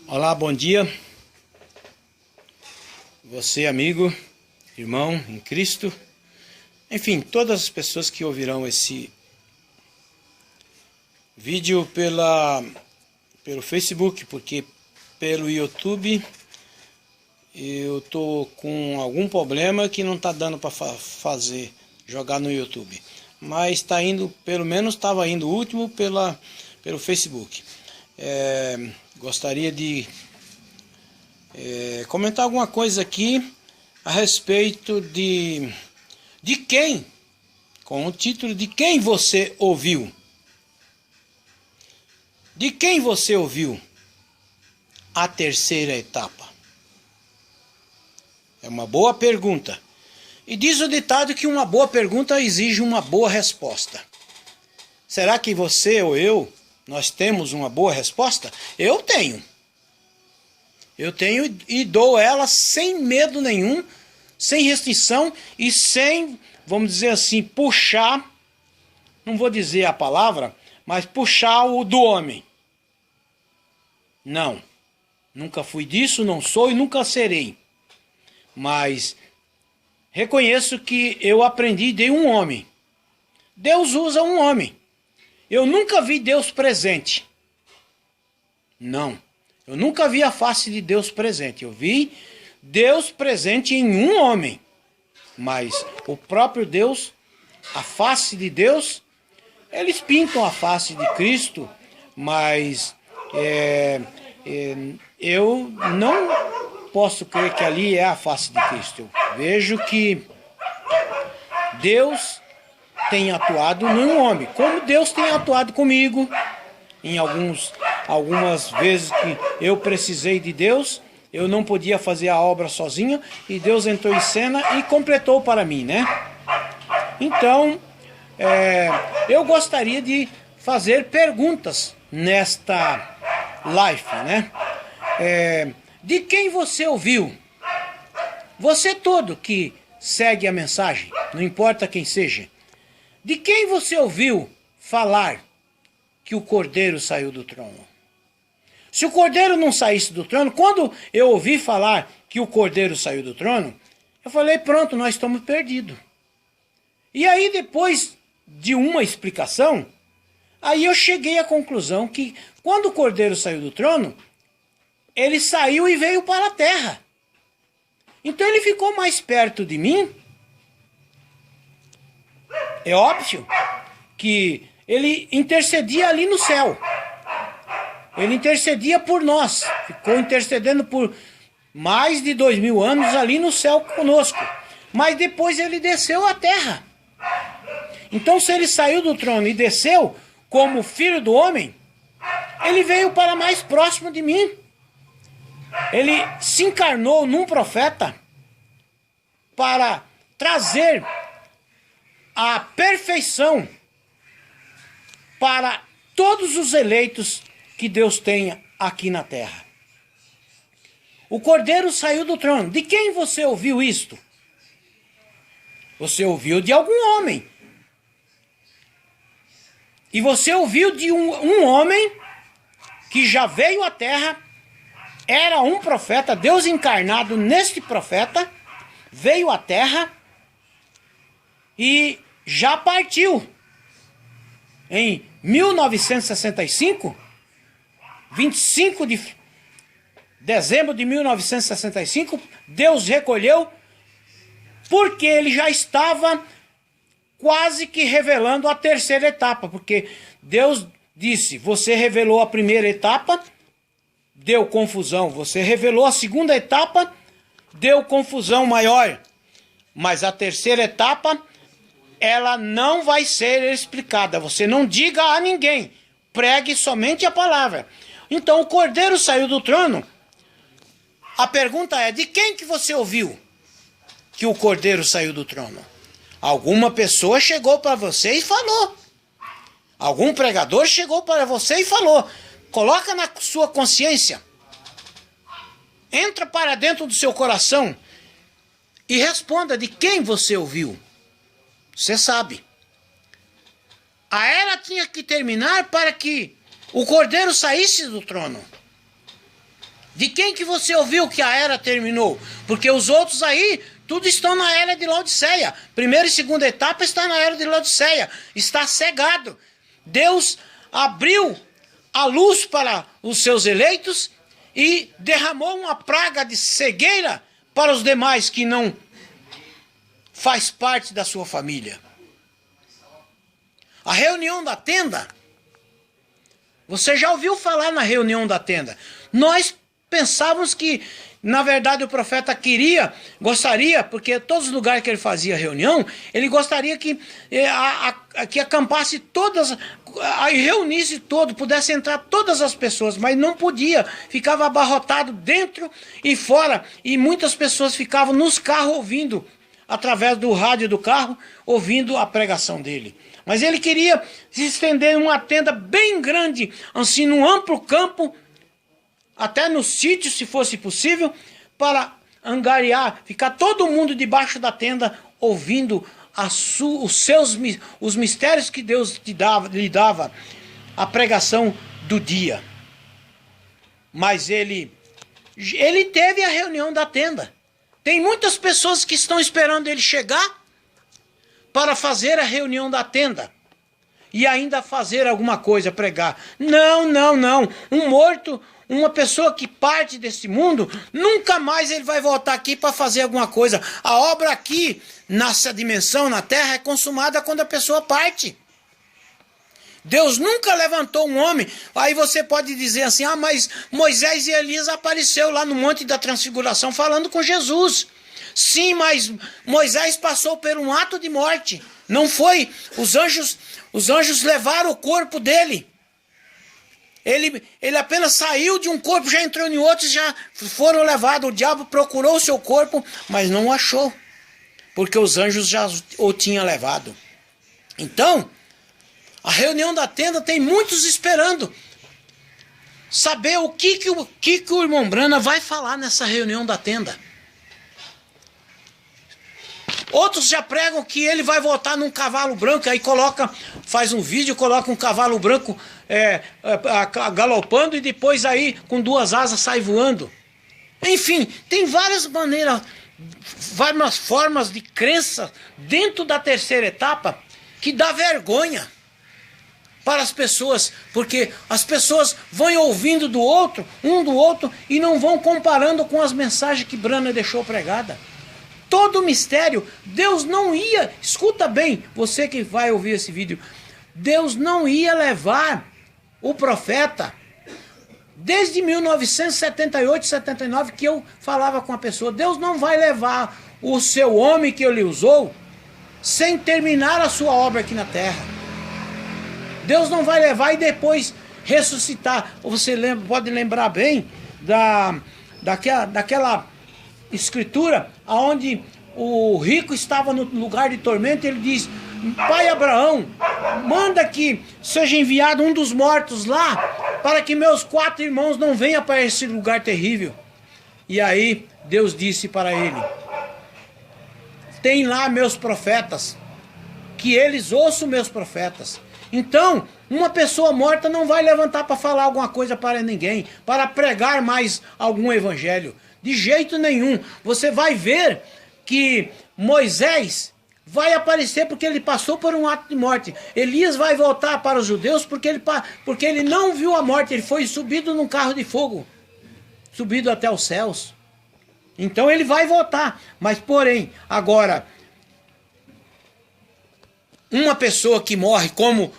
Olá, bom dia. Você, amigo, irmão em Cristo, enfim, todas as pessoas que ouvirão esse vídeo pelo Facebook, porque pelo YouTube eu tô com algum problema que não tá dando para jogar no YouTube, mas está indo, pelo menos estava indo o último pelo Facebook. Gostaria de comentar alguma coisa aqui a respeito de quem, com o título de quem você ouviu. De quem você ouviu a terceira etapa? É uma boa pergunta. E diz o ditado que uma boa pergunta exige uma boa resposta. Será que você ou eu, nós temos uma boa resposta? Eu tenho. Eu tenho e dou ela sem medo nenhum, sem restrição e sem, vamos dizer assim, puxar, não vou dizer a palavra, mas puxar o do homem. Não. Nunca fui disso, não sou e nunca serei. Mas reconheço que eu aprendi de um homem. Deus usa um homem. Eu nunca vi Deus presente. Não. Eu nunca vi a face de Deus presente. Eu vi Deus presente em um homem. Mas o próprio Deus, a face de Deus, eles pintam a face de Cristo, mas eu não posso crer que ali é a face de Cristo. Eu vejo que Deus tem atuado num homem, como Deus tem atuado comigo em algumas vezes que eu precisei de Deus, eu não podia fazer a obra sozinho e Deus entrou em cena e completou para mim, né? Então, eu gostaria de fazer perguntas nesta live, né? De quem você ouviu? Você todo que segue a mensagem, não importa quem seja. De quem você ouviu falar que o Cordeiro saiu do trono? Se o Cordeiro não saísse do trono, quando eu ouvi falar que o Cordeiro saiu do trono, eu falei, pronto, nós estamos perdidos. E aí depois de uma explicação, aí eu cheguei à conclusão que quando o Cordeiro saiu do trono, ele saiu e veio para a terra. Então ele ficou mais perto de mim. É óbvio que ele intercedia ali no céu. Ele intercedia por nós. Ficou intercedendo por mais de 2000 anos ali no céu conosco. Mas depois ele desceu à terra. Então se ele saiu do trono e desceu como filho do homem, ele veio para mais próximo de mim. Ele se encarnou num profeta para trazer a perfeição para todos os eleitos que Deus tem aqui na terra. O Cordeiro saiu do trono. De quem você ouviu isto? Você ouviu de algum homem. E você ouviu de um homem que já veio à terra, era um profeta, Deus encarnado neste profeta, veio à terra e já partiu. Em 1965, 25 de dezembro de 1965, Deus recolheu, porque ele já estava quase que revelando a terceira etapa, porque Deus disse, você revelou a primeira etapa, deu confusão, você revelou a segunda etapa, deu confusão maior, mas a terceira etapa, ela não vai ser explicada. Você não diga a ninguém. Pregue somente a palavra. Então o Cordeiro saiu do trono. A pergunta é, de quem que você ouviu que o Cordeiro saiu do trono? Alguma pessoa chegou para você e falou. Algum pregador chegou para você e falou. Coloca na sua consciência. Entra para dentro do seu coração e responda de quem você ouviu. Você sabe. A era tinha que terminar para que o Cordeiro saísse do trono. De quem que você ouviu que a era terminou? Porque os outros aí, tudo estão na era de Laodiceia. Primeira e segunda etapa está na era de Laodiceia. Está cegado. Deus abriu a luz para os seus eleitos e derramou uma praga de cegueira para os demais que não faz parte da sua família. A reunião da tenda, você já ouviu falar na reunião da tenda? Nós pensávamos que, na verdade, o profeta gostaria, porque todos os lugares que ele fazia reunião, ele gostaria que acampasse todas, aí reunisse todo, pudesse entrar todas as pessoas, mas não podia, ficava abarrotado dentro e fora, e muitas pessoas ficavam nos carros ouvindo, através do rádio do carro, ouvindo a pregação dele. Mas ele queria se estender em uma tenda bem grande, assim, num amplo campo, até no sítio, se fosse possível, para angariar, ficar todo mundo debaixo da tenda, ouvindo os mistérios que Deus lhe dava, a pregação do dia. Mas ele teve a reunião da tenda. Tem muitas pessoas que estão esperando ele chegar para fazer a reunião da tenda e ainda fazer alguma coisa, pregar. Não, não, não. Um morto, uma pessoa que parte desse mundo, nunca mais ele vai voltar aqui para fazer alguma coisa. A obra aqui, nessa dimensão, na terra, é consumada quando a pessoa parte. Deus nunca levantou um homem. Aí você pode dizer assim, ah, mas Moisés e Elias apareceu lá no Monte da Transfiguração falando com Jesus. Sim, mas Moisés passou por um ato de morte. Não foi. Os anjos levaram o corpo dele. Ele apenas saiu de um corpo, já entrou em outro, já foram levados. O diabo procurou o seu corpo, mas não o achou. Porque os anjos já o tinham levado. Então, a reunião da tenda tem muitos esperando saber o que o irmão Brana vai falar nessa reunião da tenda. Outros já pregam que ele vai voltar num cavalo branco, aí faz um vídeo, coloca um cavalo branco galopando e depois aí com duas asas sai voando. Enfim, tem várias maneiras, várias formas de crença dentro da terceira etapa que dá vergonha para as pessoas, porque as pessoas vão ouvindo um do outro, e não vão comparando com as mensagens que Brana deixou pregada. Todo mistério, Deus não ia, escuta bem, você que vai ouvir esse vídeo, Deus não ia levar o profeta, desde 1978, 79, que eu falava com a pessoa, Deus não vai levar o seu homem que ele usou, sem terminar a sua obra aqui na terra. Deus não vai levar e depois ressuscitar. Você pode lembrar bem daquela escritura onde o rico estava no lugar de tormento. Ele diz, pai Abraão, manda que seja enviado um dos mortos lá, para que meus 4 irmãos não venham para esse lugar terrível. E aí Deus disse para ele, tem lá meus profetas, que eles ouçam meus profetas. Então, uma pessoa morta não vai levantar para falar alguma coisa para ninguém, para pregar mais algum evangelho. De jeito nenhum. Você vai ver que Moisés vai aparecer porque ele passou por um ato de morte. Elias vai voltar para os judeus porque ele não viu a morte, ele foi subido num carro de fogo, subido até os céus. Então ele vai voltar. Mas porém, agora, uma pessoa que morre, como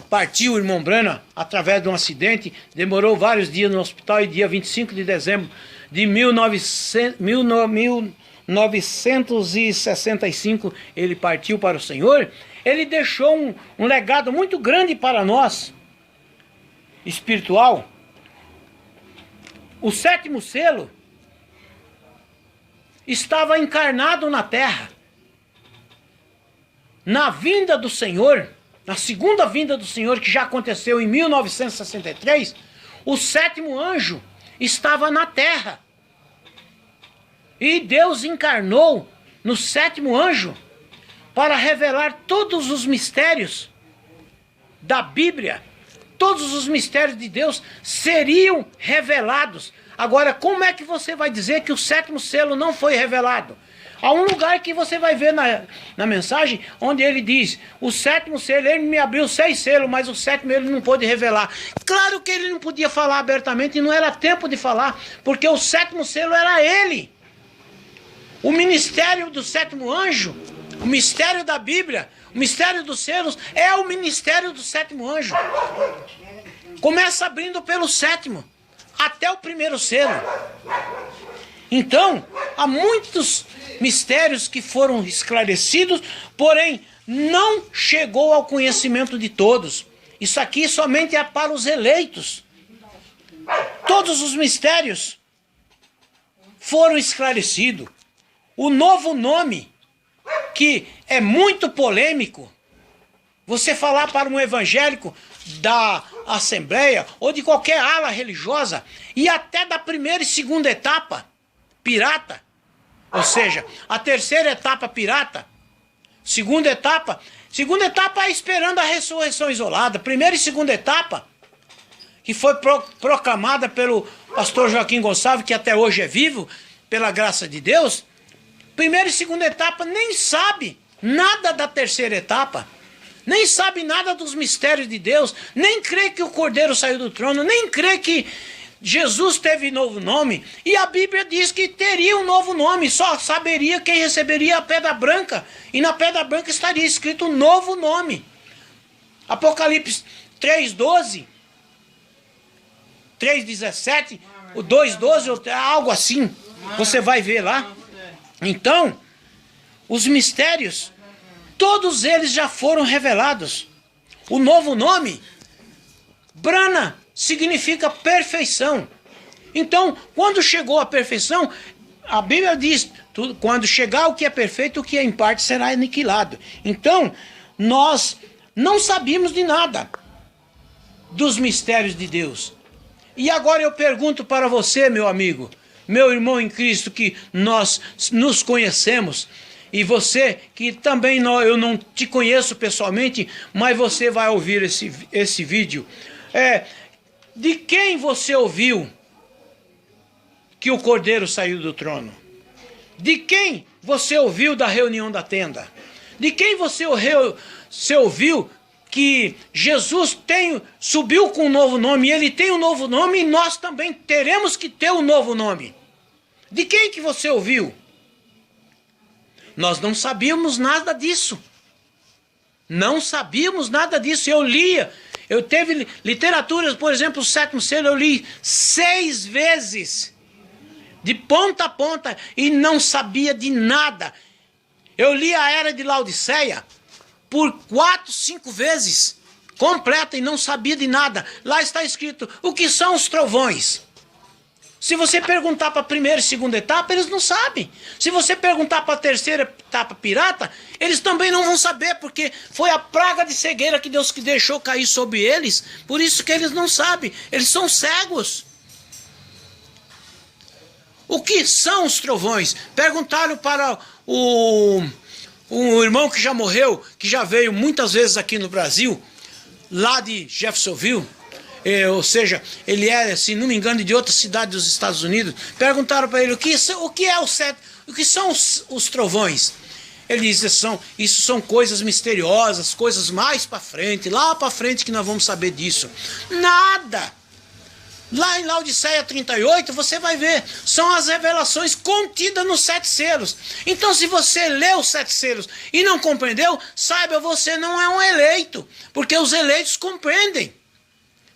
partiu o irmão Brana através de um acidente, demorou vários dias no hospital e dia 25 de dezembro de 1965 ele partiu para o Senhor. Ele deixou um legado muito grande para nós, espiritual. O 7º selo estava encarnado na terra. Na vinda do Senhor, na segunda vinda do Senhor, que já aconteceu em 1963, o 7º anjo estava na terra. E Deus encarnou no 7º anjo para revelar todos os mistérios da Bíblia todos os mistérios de Deus seriam revelados. Agora, como é que você vai dizer que o sétimo selo não foi revelado? Há um lugar que você vai ver na mensagem, onde ele diz, o sétimo selo, ele me abriu 6 selos, mas o sétimo ele não pôde revelar. Claro que ele não podia falar abertamente, e não era tempo de falar, porque o sétimo selo era ele. O ministério do sétimo anjo, o mistério da Bíblia, o mistério dos selos, é o ministério do sétimo anjo. Começa abrindo pelo sétimo, até o primeiro selo. Então, há muitos mistérios que foram esclarecidos, porém, não chegou ao conhecimento de todos. Isso aqui somente é para os eleitos. Todos os mistérios foram esclarecidos. O novo nome, que é muito polêmico, você falar para um evangélico da Assembleia ou de qualquer ala religiosa, e até da primeira e segunda etapa, pirata, ou seja, a terceira etapa pirata, segunda etapa é esperando a ressurreição isolada, primeira e segunda etapa, que foi proclamada pelo pastor Joaquim Gonçalves, que até hoje é vivo, pela graça de Deus. Primeira e segunda etapa nem sabe nada da terceira etapa, nem sabe nada dos mistérios de Deus, nem crê que o Cordeiro saiu do trono, nem crê que Jesus teve novo nome, e a Bíblia diz que teria um novo nome, só saberia quem receberia a pedra branca, e na pedra branca estaria escrito um novo nome. Apocalipse 3:12, 3:17, o 2:12, algo assim, você vai ver lá. Então, os mistérios, todos eles já foram revelados. O novo nome, Brana, significa perfeição. Então, quando chegou a perfeição, a Bíblia diz, quando chegar o que é perfeito, o que é em parte será aniquilado. Então, nós não sabíamos de nada dos mistérios de Deus. E agora eu pergunto para você, meu amigo, meu irmão em Cristo, que nós nos conhecemos, e você que também eu não te conheço pessoalmente, mas você vai ouvir esse vídeo. De quem você ouviu que o Cordeiro saiu do trono? De quem você ouviu da reunião da tenda? De quem você ouviu que Jesus subiu com um novo nome, e ele tem um novo nome, e nós também teremos que ter um novo nome? De quem que você ouviu? Nós não sabíamos nada disso. Não sabíamos nada disso. Eu teve literaturas, por exemplo, o sétimo selo, eu li 6 vezes, de ponta a ponta, e não sabia de nada. Eu li a Era de Laodiceia por 4, 5 vezes, completa, e não sabia de nada. Lá está escrito, o que são os trovões? Se você perguntar para a primeira e segunda etapa, eles não sabem. Se você perguntar para a terceira etapa pirata, eles também não vão saber, porque foi a praga de cegueira que Deus deixou cair sobre eles, por isso que eles não sabem, eles são cegos. O que são os trovões? Perguntaram para um irmão que já morreu, que já veio muitas vezes aqui no Brasil, lá de Jeffersonville, ou seja, ele é, se não me engano, de outra cidade dos Estados Unidos. Perguntaram para ele o que são os trovões. Ele disse, isso são coisas misteriosas, coisas mais para frente, lá para frente que nós vamos saber disso. Nada! Lá em Laodiceia 38, você vai ver, são as revelações contidas nos 7 selos. Então, se você leu os 7 selos e não compreendeu, saiba, você não é um eleito, porque os eleitos compreendem.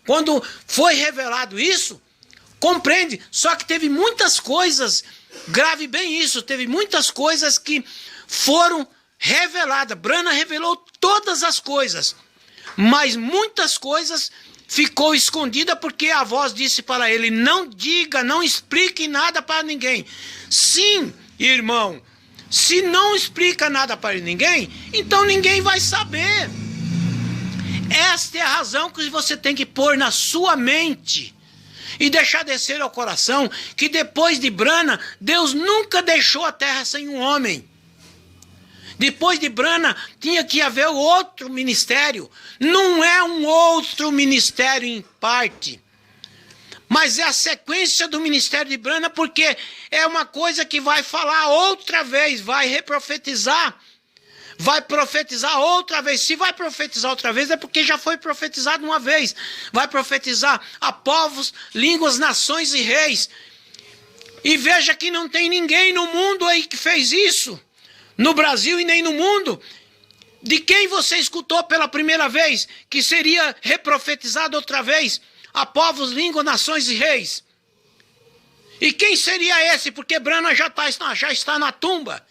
Quando foi revelado isso, compreende. Só que teve muitas coisas, grave bem isso, teve muitas coisas que foram reveladas. Brana revelou todas as coisas, mas muitas coisas ficou escondida porque a voz disse para ele, não diga, não explique nada para ninguém. Sim, irmão, se não explica nada para ninguém, então ninguém vai saber. Esta é a razão que você tem que pôr na sua mente e deixar descer ao coração, que depois de Brana, Deus nunca deixou a terra sem um homem. Depois de Brana, tinha que haver outro ministério. Não é um outro ministério em parte, mas é a sequência do ministério de Brana, porque é uma coisa que vai falar outra vez, vai reprofetizar, vai profetizar outra vez. Se vai profetizar outra vez, é porque já foi profetizado uma vez. Vai profetizar a povos, línguas, nações e reis. E veja que não tem ninguém no mundo aí que fez isso. No Brasil e nem no mundo. De quem você escutou pela primeira vez que seria reprofetizado outra vez a povos, línguas, nações e reis? E quem seria esse? Porque Brana já está na tumba.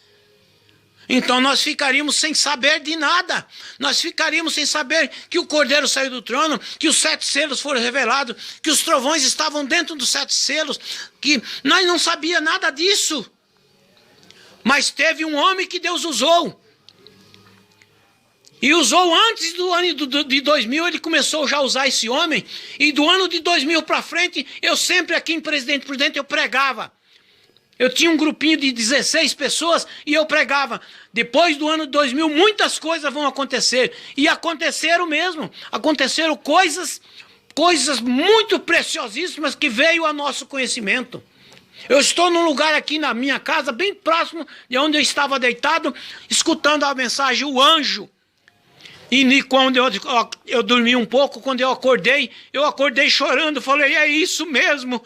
Então nós ficaríamos sem saber de nada. Nós ficaríamos sem saber que o Cordeiro saiu do trono, que os 7 selos foram revelados, que os trovões estavam dentro dos 7 selos, que nós não sabíamos nada disso. Mas teve um homem que Deus usou. E usou antes do ano de 2000, ele começou já a usar esse homem. E do ano de 2000 para frente, eu sempre aqui em Presidente Prudente, eu pregava. Eu tinha um grupinho de 16 pessoas e eu pregava. Depois do ano de 2000, muitas coisas vão acontecer. E aconteceram mesmo. Aconteceram coisas muito preciosíssimas que veio a nosso conhecimento. Eu estou num lugar aqui na minha casa, bem próximo de onde eu estava deitado, escutando a mensagem, o anjo. E quando eu dormi um pouco, quando eu acordei chorando, falei, é isso mesmo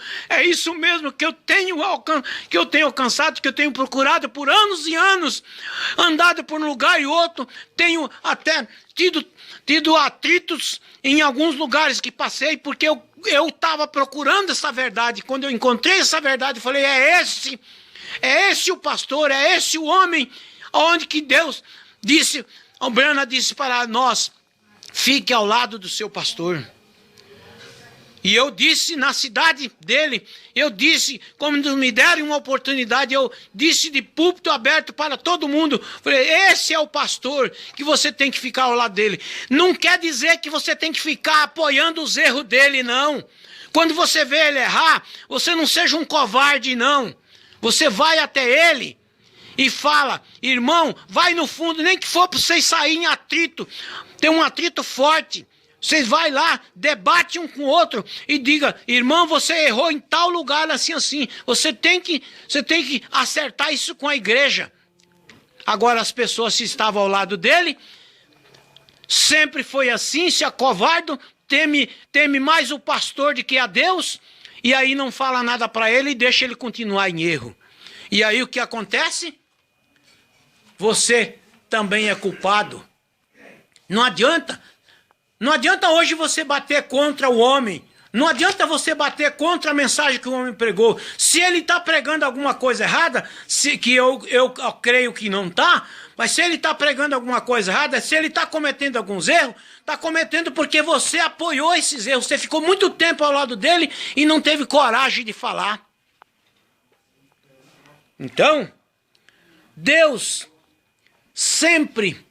que eu tenho alcançado, que eu tenho procurado por anos e anos, andado por um lugar e outro, tenho até tido atritos em alguns lugares que passei, porque eu estava procurando essa verdade. Quando eu encontrei essa verdade, eu falei, é esse o pastor, é esse o homem, onde que Deus disse... O Brana disse para nós, fique ao lado do seu pastor. E eu disse na cidade dele, eu disse, como me deram uma oportunidade, eu disse de púlpito aberto para todo mundo, falei, esse é o pastor que você tem que ficar ao lado dele. Não quer dizer que você tem que ficar apoiando os erros dele, não. Quando você vê ele errar, você não seja um covarde, não. Você vai até ele e fala, irmão, vai no fundo, nem que for para vocês saírem em atrito, tem um atrito forte, vocês vai lá, debate um com o outro e diga, irmão, você errou em tal lugar, assim, você tem que acertar isso com a igreja. Agora as pessoas que estavam ao lado dele, sempre foi assim, se acovardam, teme mais o pastor do que a Deus, e aí não fala nada para ele e deixa ele continuar em erro. E aí o que acontece? Você também é culpado. Não adianta hoje você bater contra o homem. Não adianta você bater contra a mensagem que o homem pregou. Se ele está pregando alguma coisa errada, que eu creio que não está, mas se ele está pregando alguma coisa errada, se ele está cometendo alguns erros, está cometendo porque você apoiou esses erros. Você ficou muito tempo ao lado dele e não teve coragem de falar. Então, Deus sempre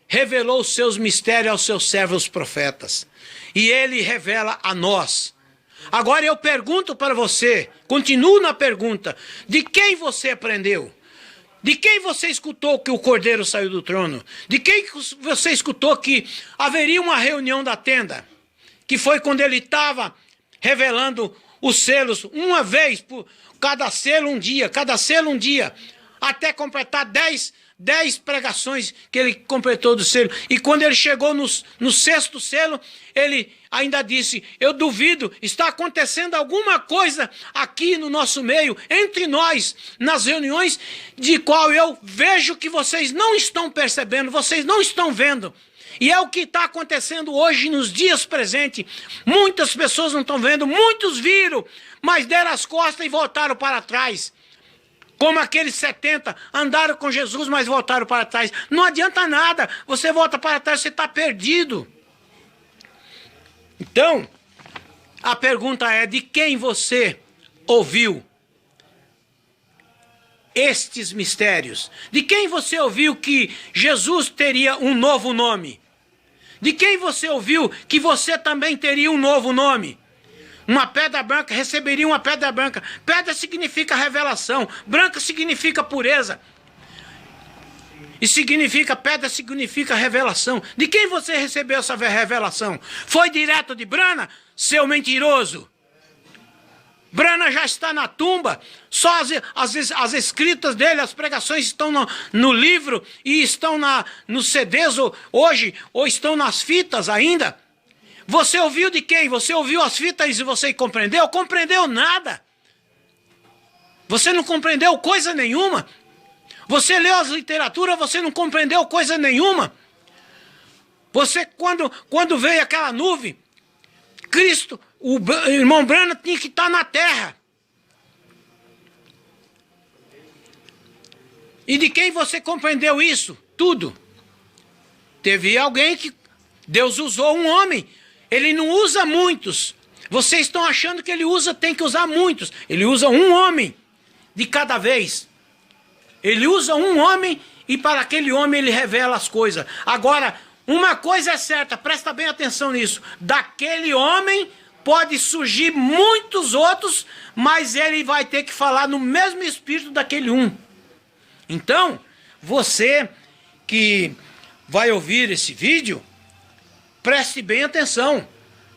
revelou os seus mistérios aos seus servos profetas. E ele revela a nós. Agora eu pergunto para você, continuo na pergunta, de quem você aprendeu? De quem você escutou que o Cordeiro saiu do trono? De quem você escutou que haveria uma reunião da tenda? Que foi quando ele estava revelando os selos, uma vez por cada selo um dia, até completar 10 pregações que ele completou do selo. E quando ele chegou no 6º selo, ele ainda disse, eu duvido, está acontecendo alguma coisa aqui no nosso meio, entre nós, nas reuniões, de qual eu vejo que vocês não estão percebendo, vocês não estão vendo. E é o que está acontecendo hoje nos dias presentes. Muitas pessoas não estão vendo, muitos viram, mas deram as costas e voltaram para trás. Como aqueles 70 andaram com Jesus, mas voltaram para trás. Não adianta nada, você volta para trás, você está perdido. Então, a pergunta é, de quem você ouviu estes mistérios? De quem você ouviu que Jesus teria um novo nome? De quem você ouviu que você também teria um novo nome? Uma pedra branca receberia uma pedra branca. Pedra significa revelação. Branca significa pureza. E significa, pedra significa revelação. De quem você recebeu essa revelação? Foi direto de Brana, seu mentiroso? Brana já está na tumba, só as escritas dele, as pregações estão no livro e estão nos CDs hoje, ou estão nas fitas ainda. Você ouviu de quem? Você ouviu as fitas e você compreendeu? Compreendeu nada. Você não compreendeu coisa nenhuma. Você leu as literaturas, você não compreendeu coisa nenhuma. Você, quando veio aquela nuvem, Cristo, o irmão Branham tinha que estar na terra. E de quem você compreendeu isso? Tudo. Teve alguém que Deus usou um homem. Ele não usa muitos. Vocês estão achando que ele tem que usar muitos. Ele usa um homem de cada vez. Ele usa um homem e para aquele homem ele revela as coisas. Agora, uma coisa é certa, presta bem atenção nisso. Daquele homem pode surgir muitos outros, mas ele vai ter que falar no mesmo espírito daquele um. Então, você que vai ouvir esse vídeo, preste bem atenção,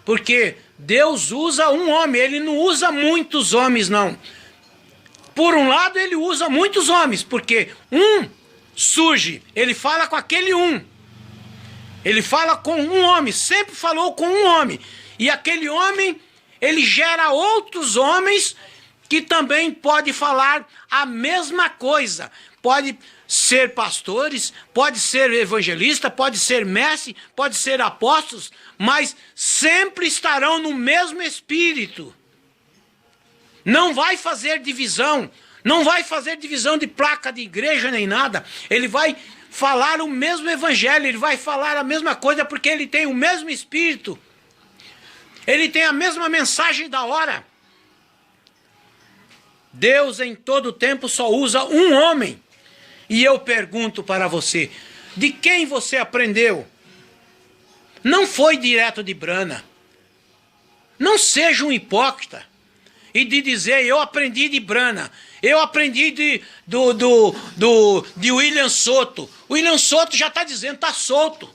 porque Deus usa um homem, ele não usa muitos homens, não. Por um lado, ele usa muitos homens, porque um surge, ele fala com aquele um. Ele fala com um homem, sempre falou com um homem. E aquele homem, ele gera outros homens que também pode falar a mesma coisa. Pode ser pastores, pode ser evangelista, pode ser mestre, pode ser apóstolos, mas sempre estarão no mesmo espírito. Não vai fazer divisão, não vai fazer divisão de placa de igreja nem nada. Ele vai falar o mesmo evangelho, ele vai falar a mesma coisa porque ele tem o mesmo espírito. Ele tem a mesma mensagem da hora. Deus em todo tempo só usa um homem. E eu pergunto para você, de quem você aprendeu? Não foi direto de Brana. Não seja um hipócrita e de dizer, eu aprendi de Brana, eu aprendi de William Soto. O William Soto já está dizendo, está solto.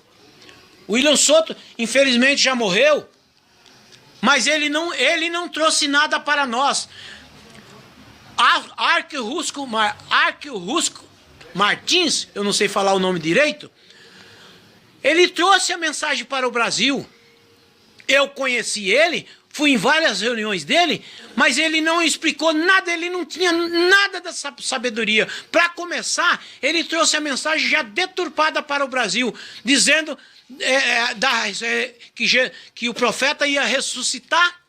O William Soto, infelizmente, já morreu, mas ele não trouxe nada para nós. Arquirusco Martins, eu não sei falar o nome direito, ele trouxe a mensagem para o Brasil. Eu conheci ele, fui em várias reuniões dele, mas ele não explicou nada, ele não tinha nada dessa sabedoria. Para começar, ele trouxe a mensagem já deturpada para o Brasil, dizendo que o profeta ia ressuscitar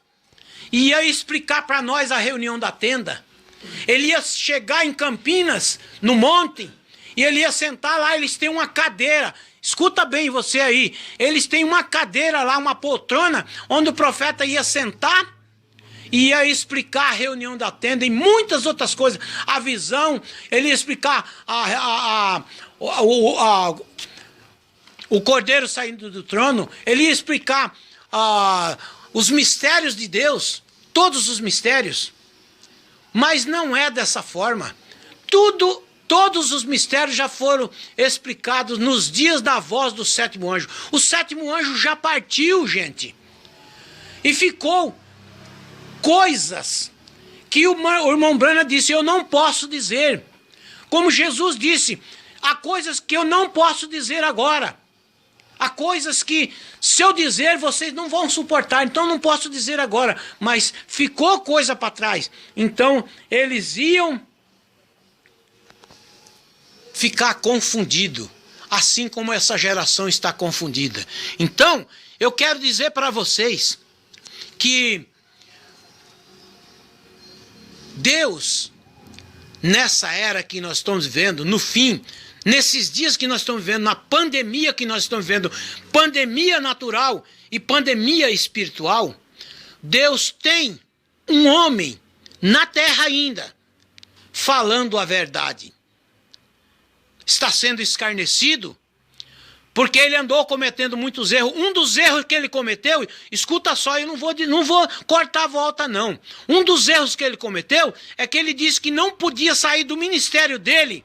e ia explicar para nós a reunião da tenda. Ele ia chegar em Campinas, no monte, e ele ia sentar lá, eles têm uma cadeira. Escuta bem você aí, eles têm uma cadeira lá, uma poltrona, onde o profeta ia sentar e ia explicar a reunião da tenda e muitas outras coisas. A visão, ele ia explicar o cordeiro saindo do trono, ele ia explicar os mistérios de Deus, todos os mistérios. Mas não é dessa forma. Todos os mistérios já foram explicados nos dias da voz do sétimo anjo. O sétimo anjo já partiu, gente. E ficou coisas que o irmão Branham disse, eu não posso dizer. Como Jesus disse, há coisas que eu não posso dizer agora. Há coisas que, se eu dizer, vocês não vão suportar, então não posso dizer agora. Mas ficou coisa para trás. Então, eles iam ficar confundidos, assim como essa geração está confundida. Então, eu quero dizer para vocês que Deus, nessa era que nós estamos vivendo, no fim, nesses dias que nós estamos vivendo, na pandemia que nós estamos vivendo, pandemia natural e pandemia espiritual, Deus tem um homem na terra ainda, falando a verdade. Está sendo escarnecido, porque ele andou cometendo muitos erros. Um dos erros que ele cometeu, escuta só, eu não vou cortar a volta não. Um dos erros que ele cometeu é que ele disse que não podia sair do ministério dele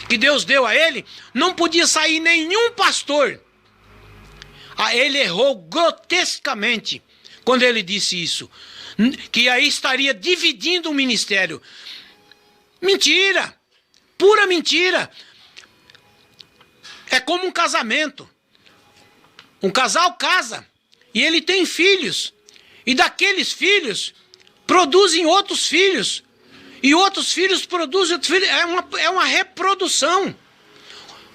que Deus deu a ele, não podia sair nenhum pastor. Ele errou grotescamente quando ele disse isso, que aí estaria dividindo o ministério. Mentira, pura mentira. É como um casamento. Um casal casa e ele tem filhos, e daqueles filhos produzem outros filhos, e outros filhos produzem outros filhos. É uma reprodução.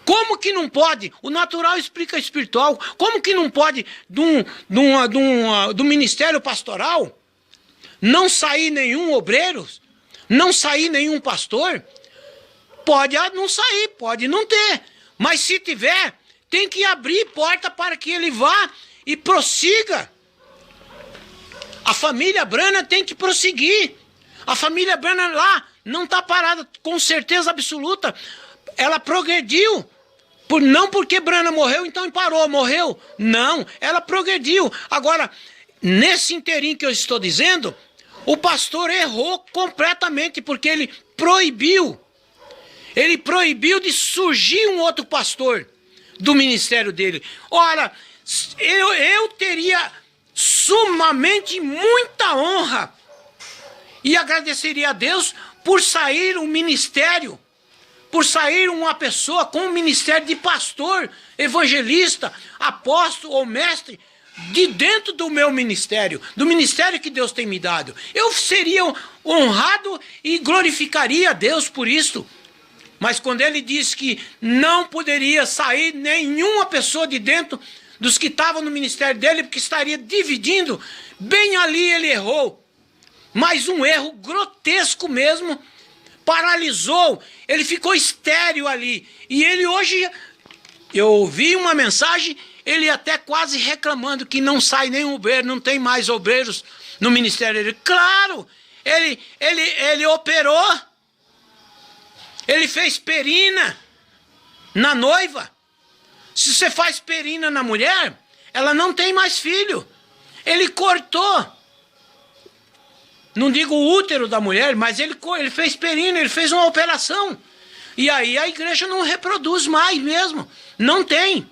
Como que não pode? O natural explica o espiritual. Como que não pode do ministério pastoral não sair nenhum obreiro, não sair nenhum pastor? Pode não sair, pode não ter, mas se tiver, tem que abrir porta para que ele vá e prossiga. A família Branham tem que prosseguir. A família Branham lá não está parada, com certeza absoluta. Ela progrediu. Não porque Branham morreu, então parou, morreu. Não, ela progrediu. Agora, nesse inteirinho que eu estou dizendo, o pastor errou completamente, porque ele proibiu. Ele proibiu de surgir um outro pastor do ministério dele. Ora, eu teria sumamente muita honra e agradeceria a Deus por sair um ministério, por sair uma pessoa com um ministério de pastor, evangelista, apóstolo ou mestre, de dentro do meu ministério, do ministério que Deus tem me dado. Eu seria honrado e glorificaria a Deus por isso. Mas quando ele disse que não poderia sair nenhuma pessoa de dentro dos que estavam no ministério dele, porque estaria dividindo, bem ali ele errou. Mas um erro grotesco mesmo, paralisou, ele ficou estéril ali. E ele hoje, eu ouvi uma mensagem, ele até quase reclamando que não sai nenhum obreiro, não tem mais obreiros no ministério dele. Claro, ele operou. Ele fez perina na noiva. Se você faz perina na mulher, ela não tem mais filho. Ele cortou, não digo o útero da mulher, mas ele fez perina, ele fez uma operação. E aí a igreja não reproduz mais mesmo. Não tem.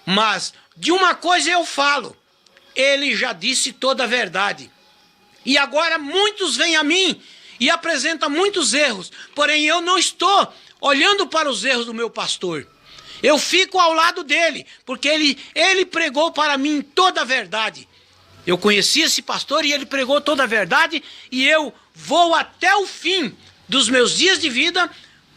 Mas de uma coisa eu falo, ele já disse toda a verdade. E agora muitos vêm a mim e apresenta muitos erros, porém eu não estou olhando para os erros do meu pastor. Eu fico ao lado dele, porque ele pregou para mim toda a verdade. Eu conheci esse pastor e ele pregou toda a verdade, e eu vou até o fim dos meus dias de vida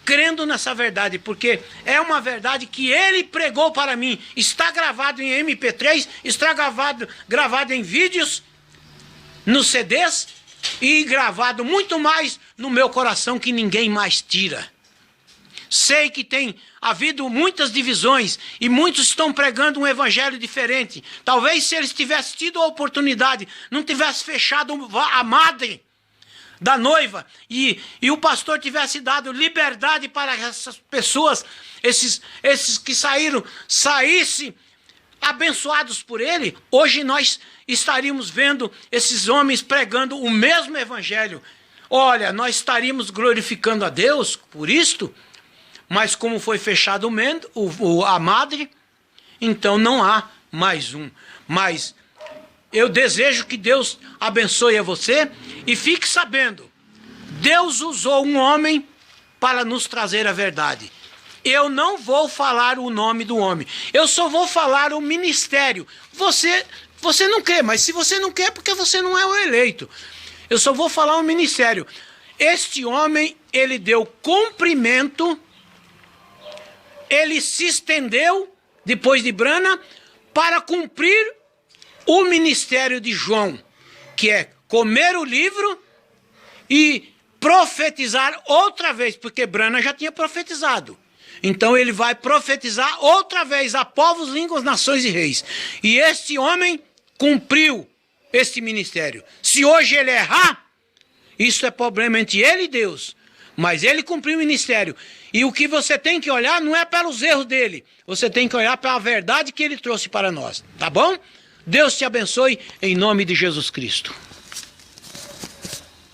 crendo nessa verdade, porque é uma verdade que ele pregou para mim. Está gravado em MP3, está gravado em vídeos, nos CDs, e gravado muito mais no meu coração, que ninguém mais tira. Sei que tem havido muitas divisões e muitos estão pregando um evangelho diferente. Talvez se eles tivessem tido a oportunidade, não tivesse fechado a madre da noiva e o pastor tivesse dado liberdade para essas pessoas, esses que saíssem abençoados por ele, hoje nós estaríamos vendo esses homens pregando o mesmo evangelho. Olha, nós estaríamos glorificando a Deus por isto, mas como foi fechado a madre, então não há mais um. Mas eu desejo que Deus abençoe a você e fique sabendo, Deus usou um homem para nos trazer a verdade. Eu não vou falar o nome do homem, eu só vou falar o ministério. Você não quer, mas se você não quer, porque você não é o eleito. Eu só vou falar o ministério. Este homem, ele deu cumprimento, ele se estendeu, depois de Branham, para cumprir o ministério de João, que é comer o livro e profetizar outra vez, porque Branham já tinha profetizado. Então ele vai profetizar outra vez a povos, línguas, nações e reis. E este homem cumpriu este ministério. Se hoje ele errar, isso é problema entre ele e Deus. Mas ele cumpriu o ministério. E o que você tem que olhar não é pelos erros dele. Você tem que olhar pela verdade que ele trouxe para nós. Tá bom? Deus te abençoe em nome de Jesus Cristo.